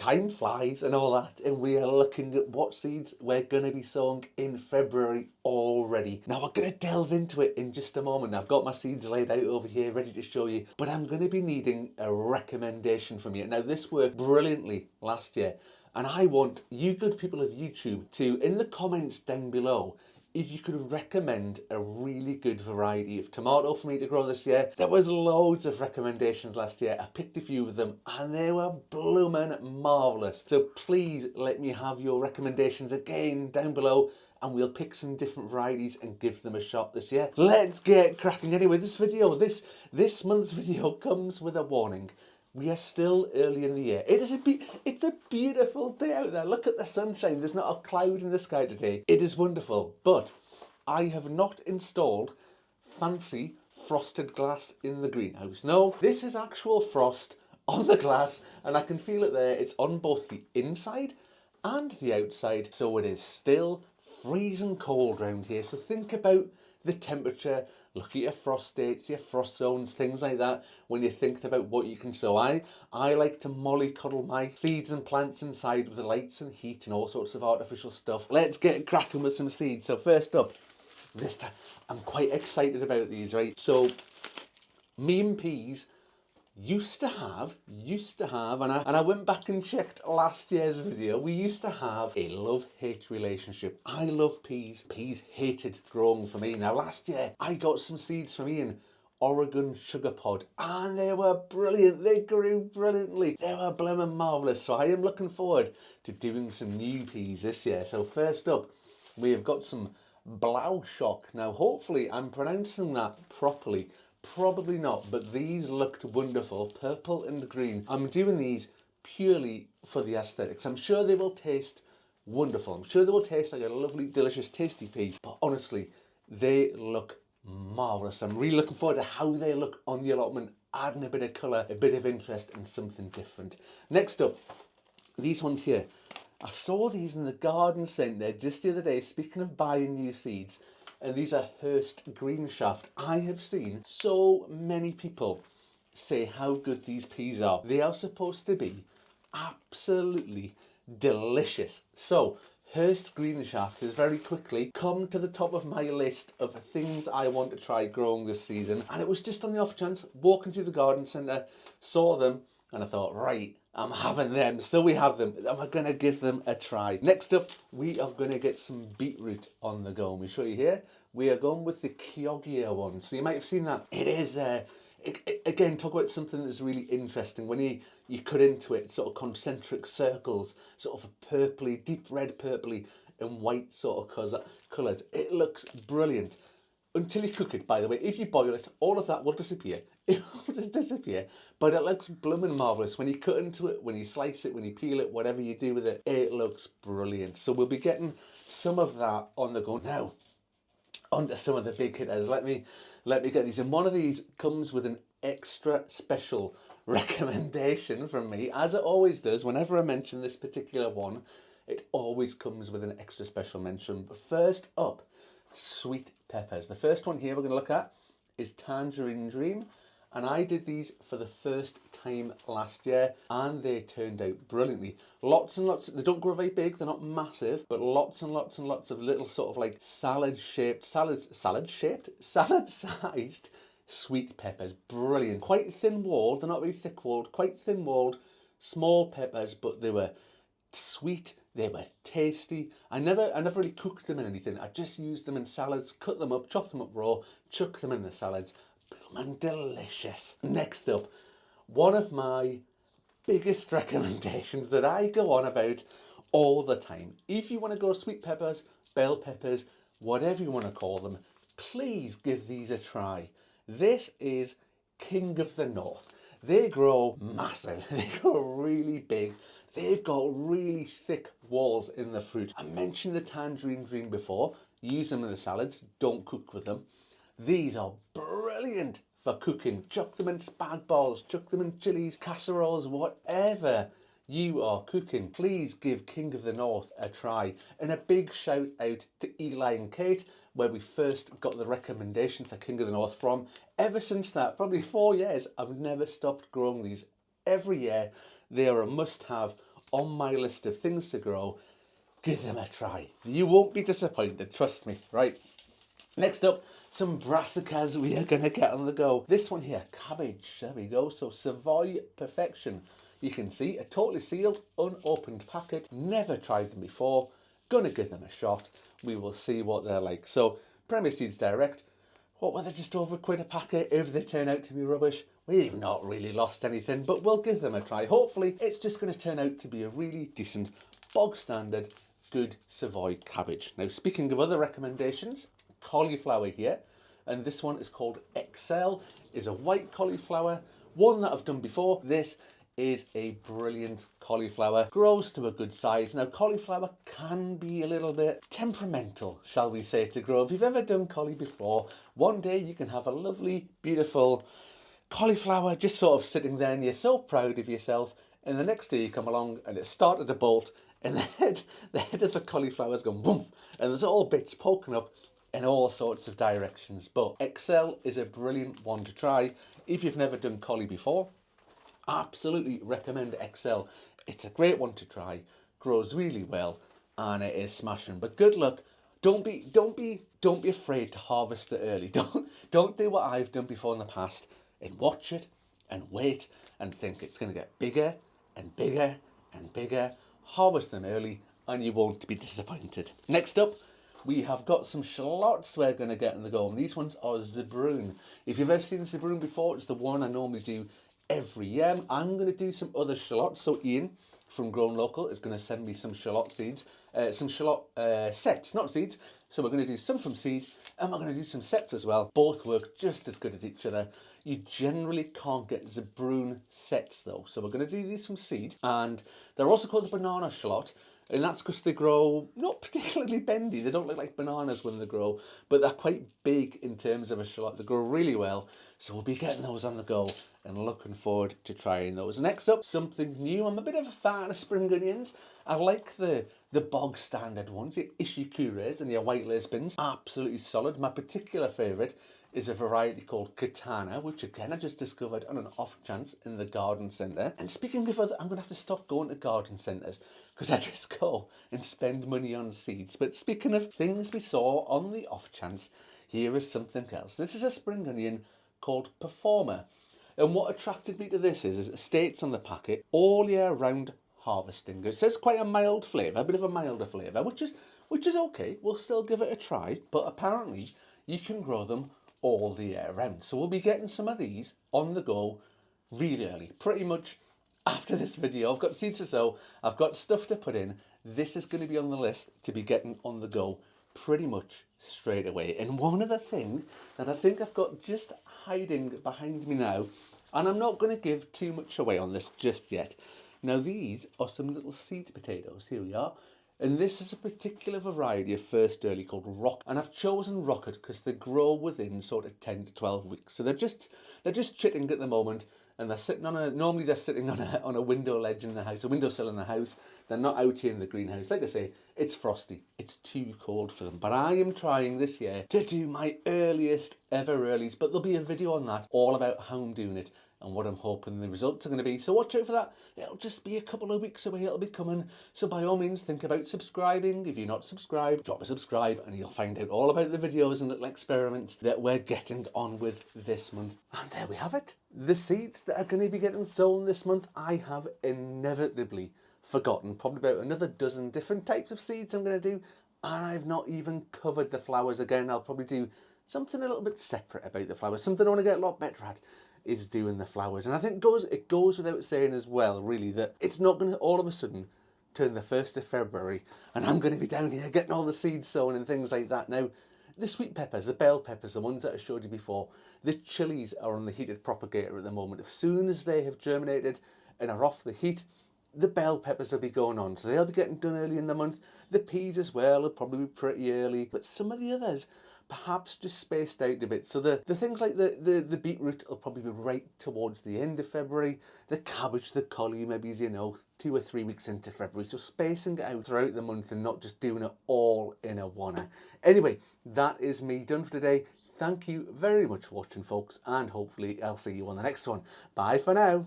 time flies and all that, and we are looking at what seeds we're going to be sowing in February already. Now we're going to delve into it in just a moment. I've got my seeds laid out over here ready to show you, but I'm going to be needing a recommendation from you. Now this worked brilliantly last year, and I want you good people of YouTube to, in the comments down below, if you could recommend a really good variety of tomato for me to grow this year. There was loads of recommendations last year. I picked a few of them and they were blooming marvellous. So please let me have your recommendations again down below, and we'll pick some different varieties and give them a shot this year. Let's get cracking. Anyway, this month's video comes with a warning. We are still early in the year. It's a beautiful day out there. Look at the sunshine. There's not a cloud in the sky today. It is wonderful. But I have not installed fancy frosted glass in the greenhouse. No, this is actual frost on the glass, and I can feel it there. It's on both the inside and the outside. So it is still freezing cold around here. So think about the temperature, look at your frost dates, your frost zones, things like that when you're thinking about what you can sow. I like to mollycoddle my seeds and plants inside with the lights and heat and all sorts of artificial stuff. Let's get cracking with some seeds. So first up, this time, I'm quite excited about these, right? So me and peas used to have, and I went back and checked last year's video, we used to have a love-hate relationship. I love peas. Peas hated growing for me. Now last year, I got some seeds from Ian, Oregon sugar pod, and they were brilliant. They grew brilliantly. They were blooming marvellous. So I am looking forward to doing some new peas this year. So first up, we have got some Blauwschock. Now hopefully I'm pronouncing that properly. Probably not, but these looked wonderful, purple and green. I'm doing these purely for the aesthetics. I'm sure they will taste wonderful. I'm sure they will taste like a lovely, delicious, tasty pea. But honestly, they look marvellous. I'm really looking forward to how they look on the allotment, adding a bit of colour, a bit of interest and something different. Next up, these ones here. I saw these in the garden centre just the other day, speaking of buying new seeds. And these are Hurst Green Shaft. I have seen so many people say how good these peas are. They are supposed to be absolutely delicious. So Hurst Green Shaft has very quickly come to the top of my list of things I want to try growing this season. And it was just on the off chance, walking through the garden centre, saw them, and I thought, right, I'm having them. So we have them, and we're going to give them a try. Next up, we are going to get some beetroot on the go. Let me show you here. We are going with the Chioggia one. So you might have seen that. It is, again, talk about something that's really interesting. When you cut into it, sort of concentric circles, sort of purpley, deep red purpley and white sort of colours. It looks brilliant. Until you cook it, by the way. If you boil it, all of that will disappear. It will just disappear. But it looks blooming marvellous. When you cut into it, when you slice it, when you peel it, whatever you do with it, it looks brilliant. So we'll be getting some of that on the go. Now, onto some of the big hitters. Let me get these. And one of these comes with an extra special recommendation from me, as it always does. Whenever I mention this particular one, it always comes with an extra special mention. But first up, sweet peppers. The first one here we're going to look at is Tangerine Dream, and I did these for the first time last year and they turned out brilliantly. Lots and lots, they don't grow very big, they're not massive, but lots and lots and lots of little sort of like salad-sized sweet peppers. Brilliant. Quite thin-walled, they're not very thick-walled, quite thin-walled, small peppers, but they were sweet, they were tasty. I never really cooked them in anything. I just used them in salads, cut them up, chop them up raw, chuck them in the salads. And delicious. Next up, one of my biggest recommendations that I go on about all the time. If you want to grow sweet peppers, bell peppers, whatever you want to call them, please give these a try. This is King of the North. They grow massive. They grow really big. They've got really thick walls in the fruit. I mentioned the Tangerine Dream before. Use them in the salads. Don't cook with them. These are brilliant for cooking. Chuck them in spag balls, chuck them in chilies, casseroles, whatever you are cooking. Please give King of the North a try. And a big shout out to Eli and Kate, where we first got the recommendation for King of the North from. Ever since that, probably 4 years, I've never stopped growing these. Every year, they are a must-have on my list of things to grow. Give them a try. You won't be disappointed, trust me, right? Next up, some brassicas we are going to get on the go. This one here, cabbage, there we go. So Savoy Perfection. You can see a totally sealed, unopened packet. Never tried them before. Gonna give them a shot. We will see what they're like. So Premier Seeds Direct. What were they, just over £1 a packet? If they turn out to be rubbish, we've not really lost anything, but we'll give them a try. Hopefully it's just going to turn out to be a really decent, bog standard, good Savoy cabbage. Now, speaking of other recommendations, cauliflower here, and this one is called Excel, is a white cauliflower, one that I've done before. This is a brilliant cauliflower, grows to a good size. Now, cauliflower can be a little bit temperamental, shall we say, to grow. If you've ever done cauli before, one day you can have a lovely, beautiful cauliflower just sort of sitting there and you're so proud of yourself, and the next day you come along and it started to bolt and the head of the cauliflower's gone boom, and there's all bits poking up in all sorts of directions. But Excel is a brilliant one to try. If you've never done cauli before, absolutely recommend Excel. It's a great one to try, grows really well, and it is smashing. But good luck. Don't be afraid to harvest it early. Don't do what I've done before in the past and watch it and wait and think it's going to get bigger and bigger and bigger. Harvest them early and you won't be disappointed. Next up, we have got some shallots we're going to get on the go, and these ones are Zabroon. If you've ever seen Zabroon before, it's the one I normally do every year. I'm going to do some other shallots. So Ian from Grown Local is going to send me some shallot seeds, some shallot sets, not seeds. So we're going to do some from seed and we're going to do some sets as well. Both work just as good as each other. You generally can't get Zabroon sets though. So we're going to do these from seed, and they're also called the banana shallot. And that's because they grow not particularly bendy. They don't look like bananas when they grow, but they're quite big in terms of a shallot. They grow really well. So we'll be getting those on the go and looking forward to trying those. Next up, something new. I'm a bit of a fan of spring onions. I like the bog standard ones, your ishikures and your white lace bins. Absolutely solid. My particular favourite is a variety called Katana, which again I just discovered on an off chance in the garden centre. And speaking of other, I'm going to have to stop going to garden centres because I just go and spend money on seeds. But speaking of things we saw on the off chance, here is something else. This is a spring onion called Performer. And what attracted me to this is it states on the packet, all year round harvesting. It says quite a mild flavour, a bit of a milder flavour, which is okay. We'll still give it a try. But apparently you can grow them all the year round. So we'll be getting some of these on the go really early, pretty much after this video. I've got seeds to sow, I've got stuff to put in. This is going to be on the list to be getting on the go pretty much straight away. And one other thing that I think I've got just hiding behind me now, and I'm not going to give too much away on this just yet. Now these are some little seed potatoes. Here we are. And this is a particular variety of first early called Rock. And I've chosen Rocket because they grow within sort of 10 to 12 weeks. So they're just chitting at the moment, and they're sitting on normally they're sitting on a window ledge in the house, a windowsill in the house. They're not out here in the greenhouse. Like I say, it's frosty. It's too cold for them. But I am trying this year to do my earliest ever earlies. But there'll be a video on that, all about how I'm doing it and what I'm hoping the results are going to be. So watch out for that. It'll just be a couple of weeks away. It'll be coming. So by all means, think about subscribing. If you're not subscribed, drop a subscribe and you'll find out all about the videos and little experiments that we're getting on with this month. And there we have it. The seeds that are going to be getting sown this month, I have inevitably forgotten. Probably about another dozen different types of seeds I'm going to do. And I've not even covered the flowers again. I'll probably do something a little bit separate about the flowers. Something I want to get a lot better at is doing the flowers. And I think it goes without saying as well, really, that it's not going to all of a sudden turn the 1st of February and I'm going to be down here getting all the seeds sown and things like that. Now, the sweet peppers, the bell peppers, the ones that I showed you before, the chilies are on the heated propagator at the moment. As soon as they have germinated and are off the heat, the bell peppers will be going on. So they'll be getting done early in the month. The peas as well will probably be pretty early. But some of the others, perhaps just spaced out a bit. So the things like the beetroot will probably be right towards the end of February. The cabbage, the cauli, maybe, 2 or 3 weeks into February. So spacing it out throughout the month and not just doing it all in a one. Anyway, that is me done for today. Thank you very much for watching, folks, and hopefully I'll see you on the next one. Bye for now.